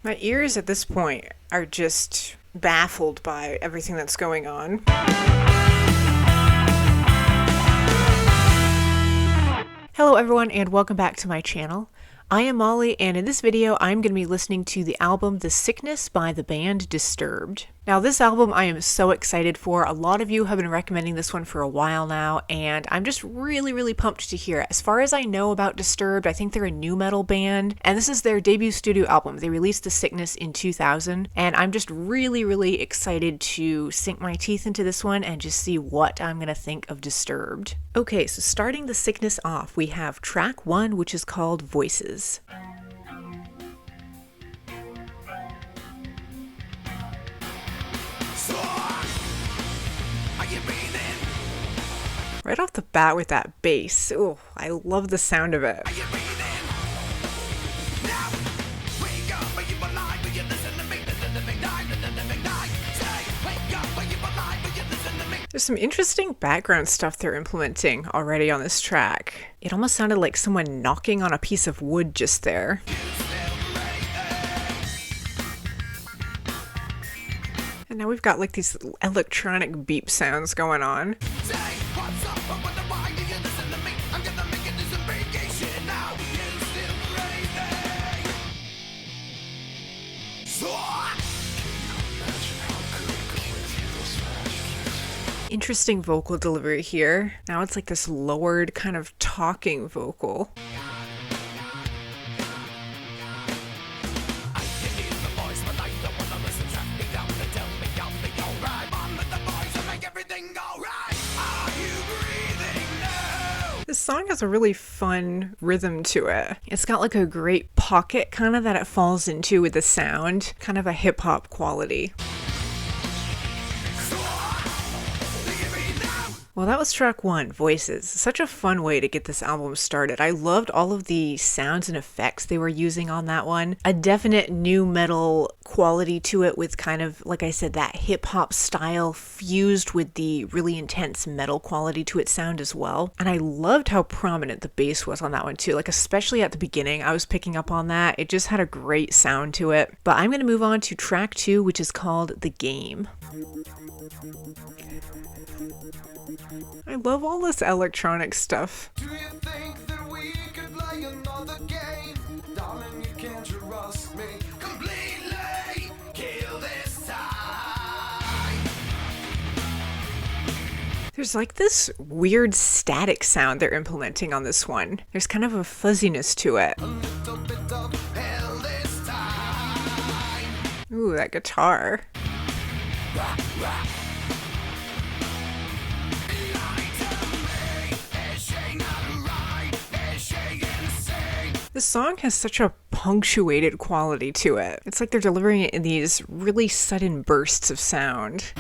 My ears at this point are just baffled by everything that's going on. Hello everyone and welcome back to my channel. I am Molly, and in this video I'm going to be listening to the album The Sickness by the band Disturbed. Now this album I am so excited for. A lot of you have been recommending this one for a while now, and I'm just really pumped to hear it. As far as I know about Disturbed, I think they're a nu metal band, and this is their debut studio album. They released The Sickness in 2000, and I'm just really excited to sink my teeth into this one and just see what I'm going to think of Disturbed. Okay, so starting The Sickness off, we have track 1, which is called Voices. Right off the bat with that bass, oh, I love the sound of it. There's some interesting background stuff they're implementing already on this track. It almost sounded like someone knocking on a piece of wood just there. And now we've got like these electronic beep sounds going on. Interesting vocal delivery here. Now it's like this lowered kind of talking vocal. This song has a really fun rhythm to it. It's got like a great pocket kind of that it falls into with the sound, kind of a hip-hop quality. Well, that was track 1, Voices. Such a fun way to get this album started. I loved all of the sounds and effects they were using on that one. A definite nu metal quality to it with kind of, like I said, that hip-hop style fused with the really intense metal quality to its sound as well. And I loved how prominent the bass was on that one too. Like especially at the beginning, I was picking up on that. It just had a great sound to it. But I'm going to move on to track 2, which is called The Game. I love all this electronic stuff. Do you think that we could play another game? Darling, you can't trust me completely. Kill this time. There's like this weird static sound they're implementing on this one. There's kind of a fuzziness to it. A little bit of hell this time. Ooh, that guitar. Rah, rah. The song has such a punctuated quality to it. It's like they're delivering it in these really sudden bursts of sound.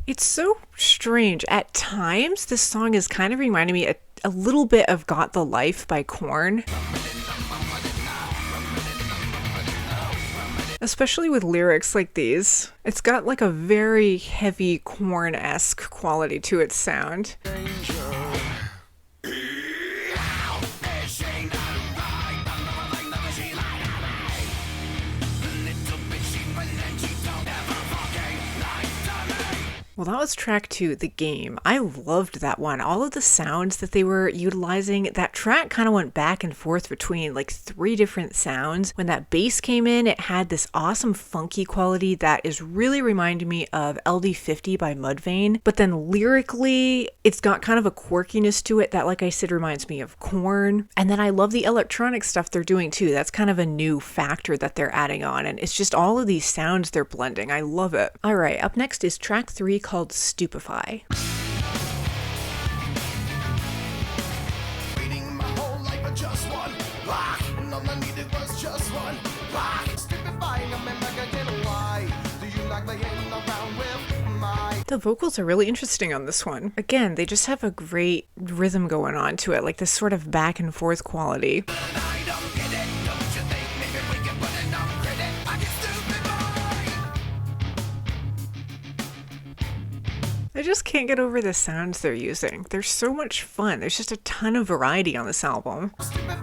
It's so strange. At times, this song is kind of reminding me a little bit of Got the Life by Korn. Especially with lyrics like these. It's got like a very heavy Korn-esque quality to its sound. Well, that was track 2, The Game. I loved that one. All of the sounds that they were utilizing, that track kind of went back and forth between like 3 different sounds. When that bass came in, it had this awesome funky quality that is really reminding me of LD50 by Mudvayne. But then lyrically, it's got kind of a quirkiness to it that, like I said, reminds me of Korn. And then I love the electronic stuff they're doing too. That's kind of a new factor that they're adding on. And it's just all of these sounds they're blending. I love it. All right, up next is track 3 called Stupify. The vocals are really interesting on this one. Again, they just have a great rhythm going on to it, like this sort of back and forth quality. I just can't get over the sounds they're using. They're so much fun. There's just a ton of variety on this album. Stupify,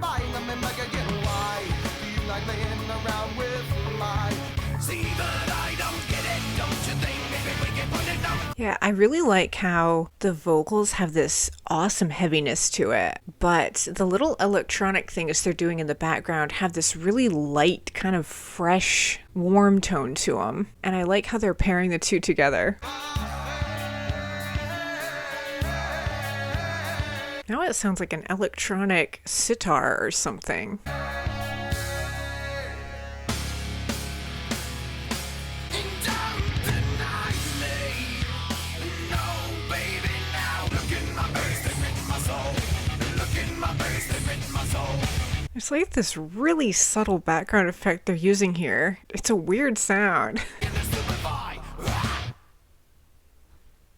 like laying around with my... See, but I don't get it, don't you think? Maybe we can put it down. Yeah, I really like how the vocals have this awesome heaviness to it, but the little electronic things they're doing in the background have this really light, kind of fresh, warm tone to them. And I like how they're pairing the two together. Now it sounds like an electronic sitar or something. It's like this really subtle background effect they're using here. It's a weird sound.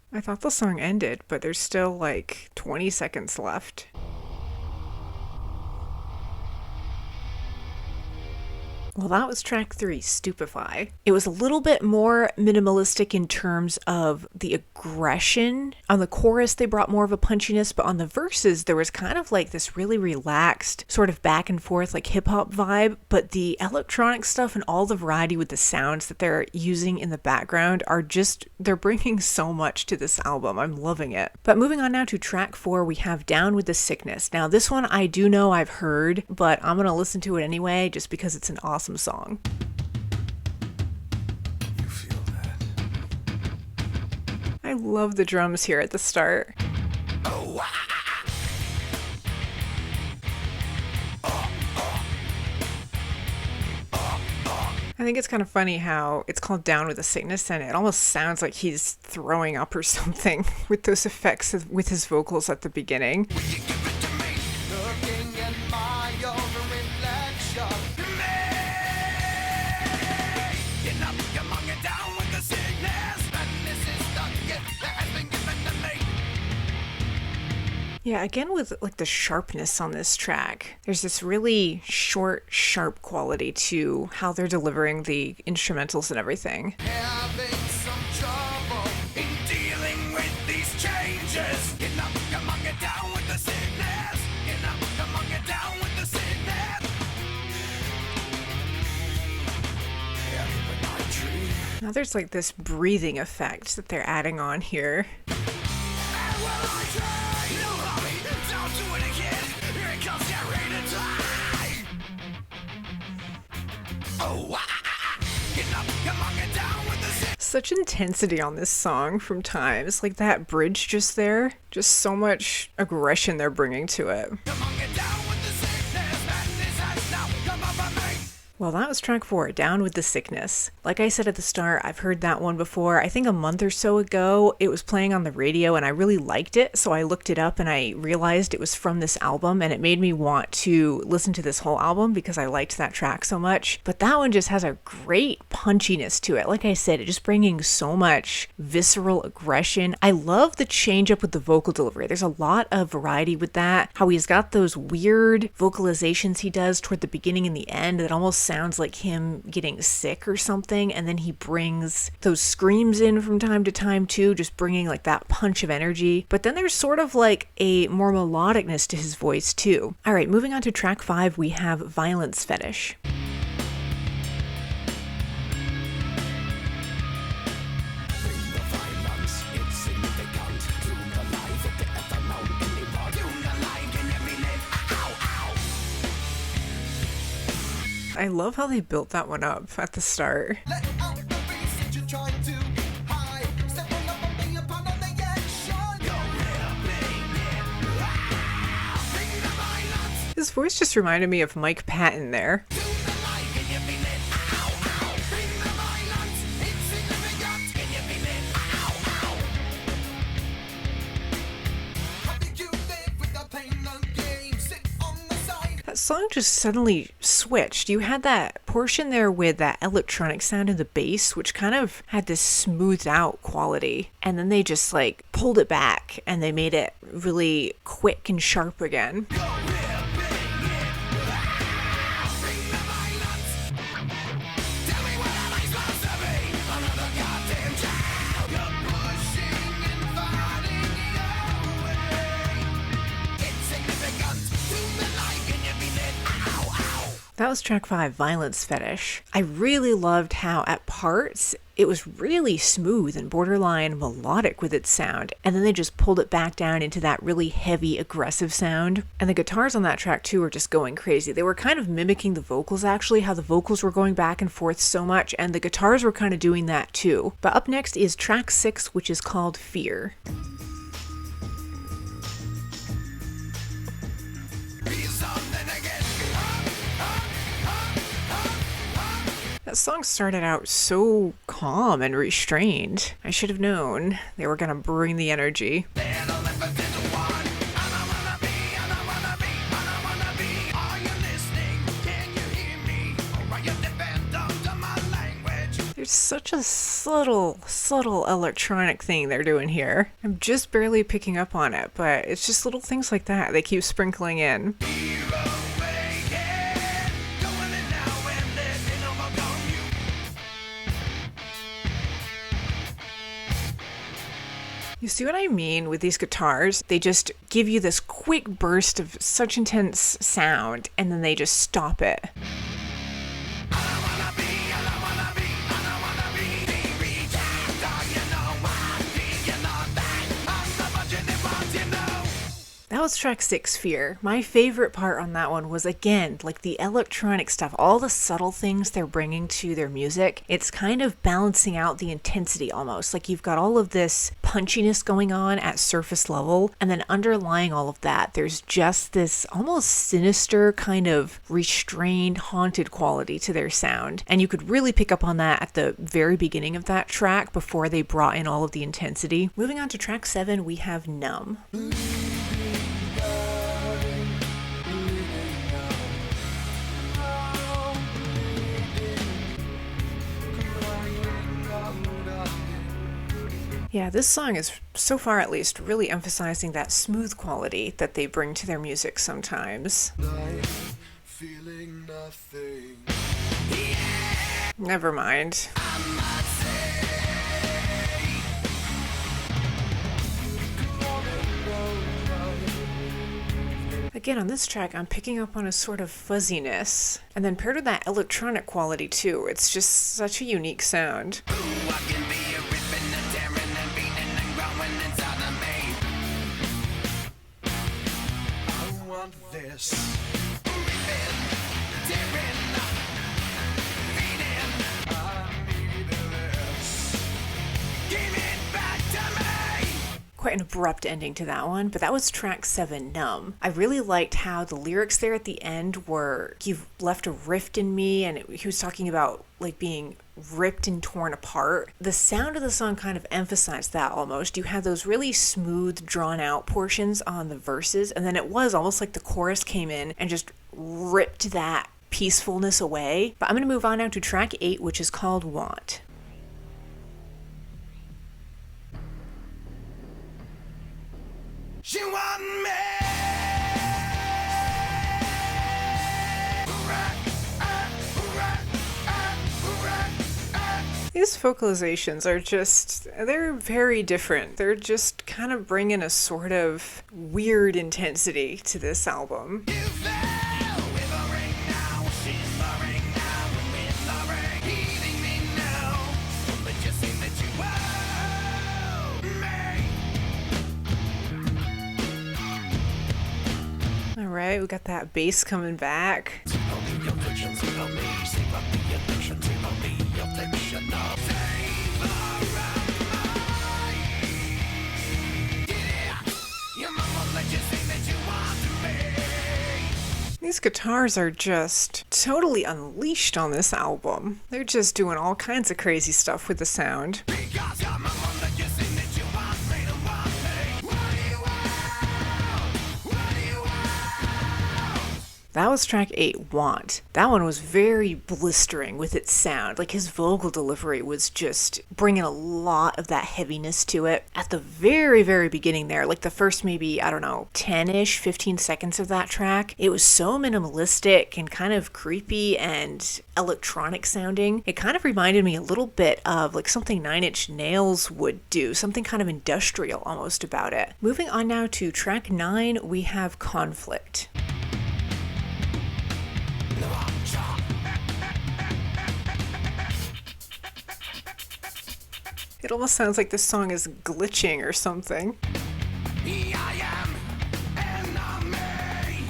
I thought the song ended, but there's still like 20 seconds left. Well, that was track 3, Stupify. It was a little bit more minimalistic in terms of the aggression. On the chorus, they brought more of a punchiness, but on the verses, there was kind of like this really relaxed, sort of back and forth, like hip hop vibe. But the electronic stuff and all the variety with the sounds that they're using in the background are just, they're bringing so much to this album. I'm loving it. But moving on now to track 4, we have Down with the Sickness. Now, this one I do know I've heard, but I'm going to listen to it anyway, just because it's an awesome song. You feel that? I love the drums here at the start. Oh, I think it's kind of funny how it's called Down with a Sickness, and it almost sounds like he's throwing up or something with those effects with his vocals at the beginning. looking at my own reflection. Down with the sickness, and this is the gift that has been given to me. Yeah, again with like the sharpness on this track. There's this really short, sharp quality to how they're delivering the instrumentals and everything. Having some trouble in dealing with these changes. Come on, get down with the sickness. Come on, get down with the sickness. Now there's like this breathing effect that they're adding on here. Such intensity on this song from times, like that bridge just there, just so much aggression they're bringing to it. Well, that was track 4, Down with the Sickness. Like I said at the start, I've heard that one before. I think a month or so ago, it was playing on the radio and I really liked it. So I looked it up and I realized it was from this album, and it made me want to listen to this whole album because I liked that track so much. But that one just has a great punchiness to it. Like I said, it just bringing so much visceral aggression. I love the change up with the vocal delivery. There's a lot of variety with that. How he's got those weird vocalizations he does toward the beginning and the end that almost sounds like him getting sick or something, and then he brings those screams in from time to time too, just bringing like that punch of energy. But then there's sort of like a more melodicness to his voice too. All right, moving on to track 5, we have Violence Fetish. I love how they built that one up at the start. Let out the beast that you're trying to hide. Step on up and be upon on the action. Bring the violence. His voice just reminded me of Mike Patton there. Do the like, can you feel it? Ow, ow. Bring the violence. Insignificant. Can you feel it? Ow, ow. How did you live with the pain and game? Sit on the side. That song just suddenly switched. You had that portion there with that electronic sound in the bass, which kind of had this smoothed out quality. And then they just like pulled it back and they made it really quick and sharp again. Go real big, yeah. Bring the violence. Tell me what am I supposed to be? Another goddamn child. You're pushing and That was track 5, Violence Fetish. I really loved how at parts it was really smooth and borderline melodic with its sound, and then they just pulled it back down into that really heavy, aggressive sound. And the guitars on that track too were just going crazy. They were kind of mimicking the vocals actually, how the vocals were going back and forth so much, and the guitars were kind of doing that too. But up next is track 6, which is called Fear. That song started out so calm and restrained. I should have known they were gonna bring the energy. There's such a subtle electronic thing they're doing here. I'm just barely picking up on it, but it's just little things like that they keep sprinkling in. You see what I mean with these guitars? They just give you this quick burst of such intense sound, and then they just stop it. That was track 6, Fear. My favorite part on that one was, again, like the electronic stuff, all the subtle things they're bringing to their music. It's kind of balancing out the intensity almost. Like you've got all of this punchiness going on at surface level, and then underlying all of that, there's just this almost sinister kind of restrained, haunted quality to their sound. And you could really pick up on that at the very beginning of that track before they brought in all of the intensity. Moving on to track 7, we have Numb. Yeah, this song is, so far at least, really emphasizing that smooth quality that they bring to their music sometimes. Feeling nothing. Never mind. Again, on this track, I'm picking up on a sort of fuzziness, and then paired with that electronic quality too. It's just such a unique sound. This. Quite an abrupt ending to that one, but that was track 7, Numb. I really liked how the lyrics there at the end were, "You've left a rift in me," and he was talking about like being ripped and torn apart. The sound of the song kind of emphasized that almost. You had those really smooth, drawn out portions on the verses, and then it was almost like the chorus came in and just ripped that peacefulness away. But I'm going to move on now to track 8, which is called Want. She want me. These vocalizations are just, they're very different. They're just kind of bringing a sort of weird intensity to this album. All right, we got that bass coming back. These guitars are just totally unleashed on this album. They're just doing all kinds of crazy stuff with the sound. That was track 8, Want. That one was very blistering with its sound. Like his vocal delivery was just bringing a lot of that heaviness to it. At the very, very beginning there, like the first maybe, 10-ish, 15 seconds of that track, it was so minimalistic and kind of creepy and electronic sounding. It kind of reminded me a little bit of like something 9 Inch Nails would do, something kind of industrial almost about it. Moving on now to track 9, we have Conflict. No, I'm It almost sounds like this song is glitching or something. I am enemy,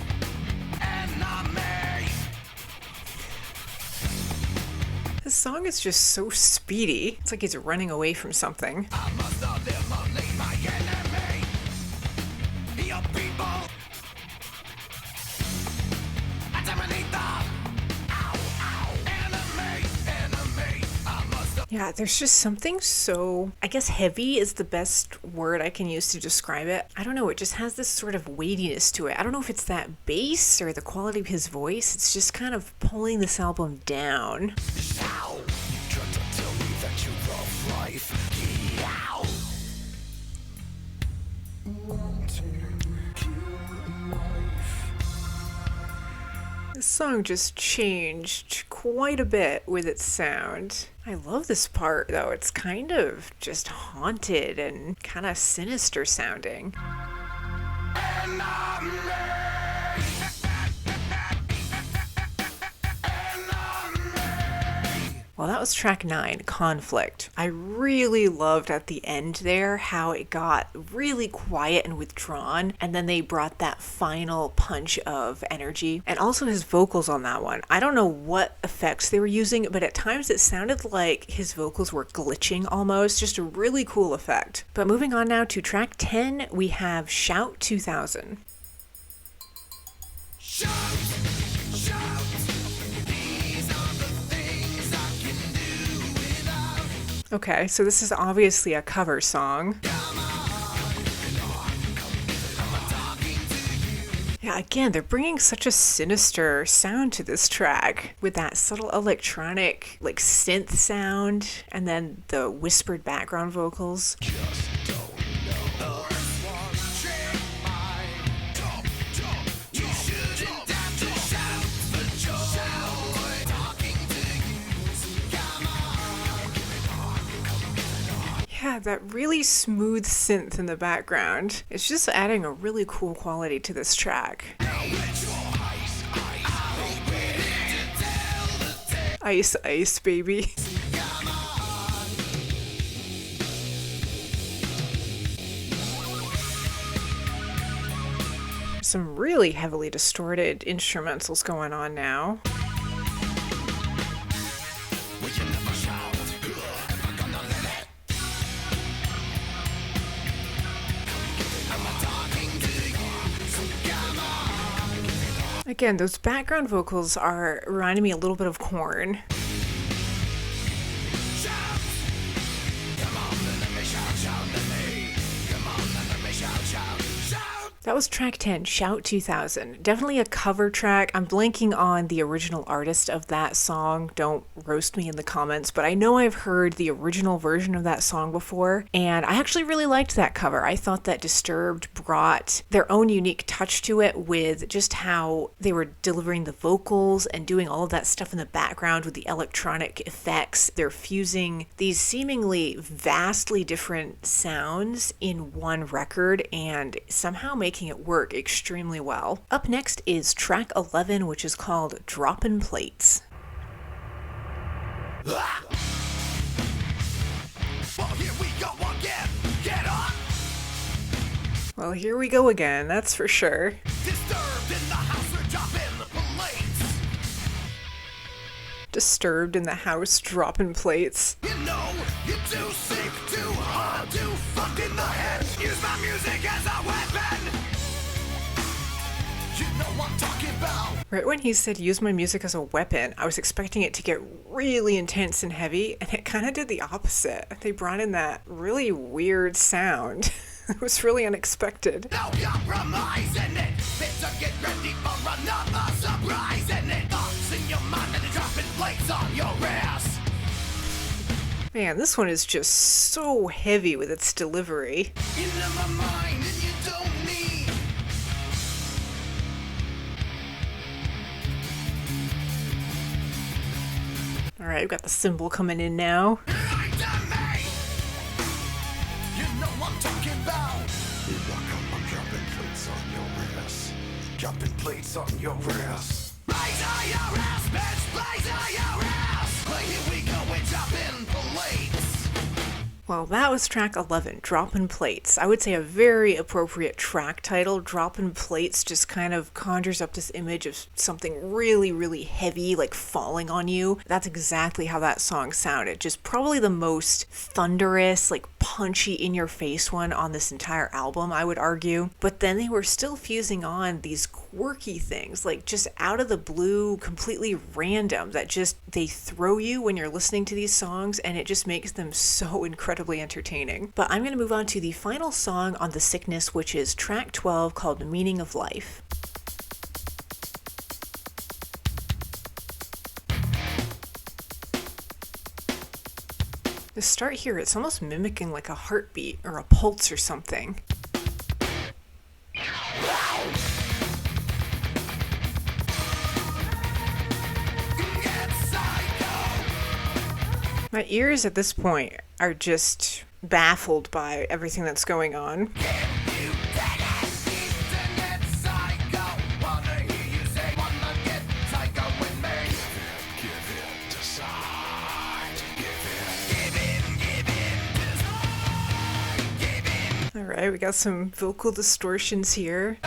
enemy. This song is just so speedy. It's like he's running away from something. I must eliminate my enemy. Your people. Eliminate the enemy, enemy. I must. Yeah, there's just something so, I guess heavy is the best word I can use to describe it. I don't know, it just has this sort of weightiness to it. I don't know if it's that bass or the quality of his voice. It's just kind of pulling this album down. How you try to tell me that you love life? Yow. This song just changed quite a bit with its sound. I love this part though. It's kind of just haunted and kind of sinister sounding. Well, that was track 9, Conflict. I really loved at the end there how it got really quiet and withdrawn, and then they brought that final punch of energy. And also his vocals on that one. I don't know what effects they were using, but at times it sounded like his vocals were glitching almost. Just a really cool effect. But moving on now to track 10, we have Shout 2000. Shout, shout. These are the things I can do without. Okay, so this is obviously a cover song. Yeah, again, they're bringing such a sinister sound to this track with that subtle electronic, like synth sound, and then the whispered background vocals. Just don't know. One trick mind. You shouldn't have to shout for joy. Talking to you. Come on. Yeah, that really smooth synth in the background. It's just adding a really cool quality to this track. Ice, ice, baby. Some really heavily distorted instrumentals going on now. We can never shout. Am I gonna let it? Am I talking to you? So come on. Again, those background vocals are reminding me a little bit of Korn. Shout. Come on, let me shout, shout to me. Come on, let me shout, shout, shout. That was track 10, Shout 2000. Definitely a cover track. I'm blanking on the original artist of that song. Don't roast me in the comments, but I know I've heard the original version of that song before, and I actually really liked that cover. I thought that Disturbed brought their own unique touch to it with just how they were delivering the vocals and doing all of that stuff in the background with the electronic effects. They're fusing these seemingly vastly different sounds in one record and somehow making it work extremely well. Up next is track 11, which is called Droppin Plates. Ah! Well, here we go again. Get up. Well, here we go again, that's for sure. Disturbed in the house, we're dropping the plates. Disturbed in the house, dropping plates. You know, you're too sick, too hard, too fucked in the head. Use my music as a weapon. You know what I'm talking about. Right when he said use my music as a weapon, I was expecting it to get really intense and heavy, and it kind of did the opposite. They brought in that really weird sound. It was really unexpected. No compromising it. Better get ready for another surprise in it. Thoughts in your mind and dropping plates on your ass. Man, this one is just so heavy with its delivery. You know my mind and you don't need. Alright, we've got the cymbal coming in now. Right to me. You know what I'm talking about. Here I come, I'm dropping plates on your ass. Dropping plates on your ass. Plates on your ass, bitch. Plates on your ass. Well, here we go, we're dropping plates. Well, that was track 11, Droppin Plates. I would say a very appropriate track title. Droppin Plates just kind of conjures up this image of something really, really heavy, like falling on you. That's exactly how that song sounded. Just probably the most thunderous, like punchy in your face one on this entire album, I would argue. But then they were still fusing on these quirky things, like just out of the blue, completely random, that just they throw you when you're listening to these songs, and it just makes them so incredibly entertaining. But I'm going to move on to the final song on The Sickness, which is track 12, called Meaning of Life. The start here, it's almost mimicking like a heartbeat or a pulse or something. My ears at this point are just baffled by everything that's going on. Alright, we got some vocal distortions here.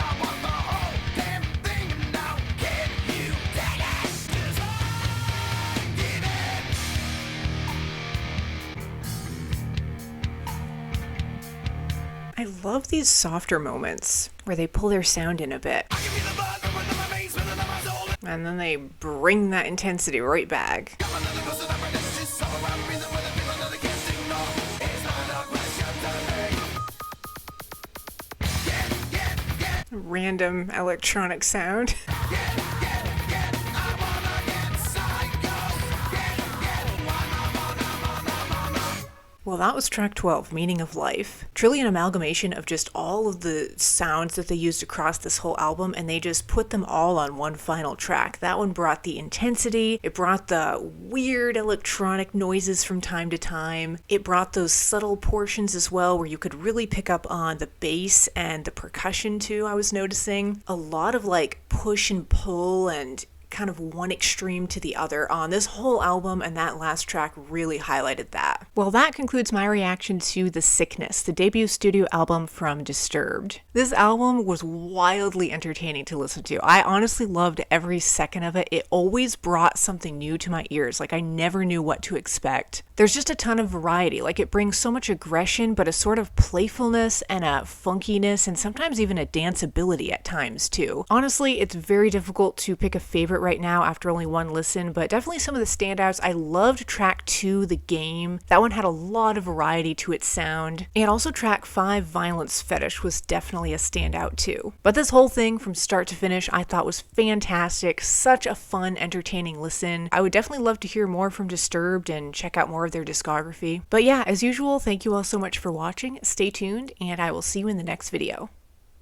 I love these softer moments where they pull their sound in a bit. And then they bring that intensity right back. Random electronic sound. Well, that was track 12, Meaning of Life. Truly an amalgamation of just all of the sounds that they used across this whole album, and they just put them all on one final track. That one brought the intensity, it brought the weird electronic noises from time to time, it brought those subtle portions as well where you could really pick up on the bass and the percussion too, I was noticing. A lot of like push and pull and kind of one extreme to the other on this whole album, and that last track really highlighted that. Well, that concludes my reaction to The Sickness, the debut studio album from Disturbed. This album was wildly entertaining to listen to. I honestly loved every second of it. It always brought something new to my ears, like I never knew what to expect. There's just a ton of variety, like it brings so much aggression, but a sort of playfulness and a funkiness, and sometimes even a danceability at times too. Honestly, it's very difficult to pick a favorite right now after only one listen, but definitely some of the standouts. I loved track 2, The Game. That one had a lot of variety to its sound. And also track 5, Violence Fetish, was definitely a standout too. But this whole thing from start to finish I thought was fantastic. Such a fun, entertaining listen. I would definitely love to hear more from Disturbed and check out more of their discography. But yeah, as usual, thank you all so much for watching. Stay tuned, and I will see you in the next video.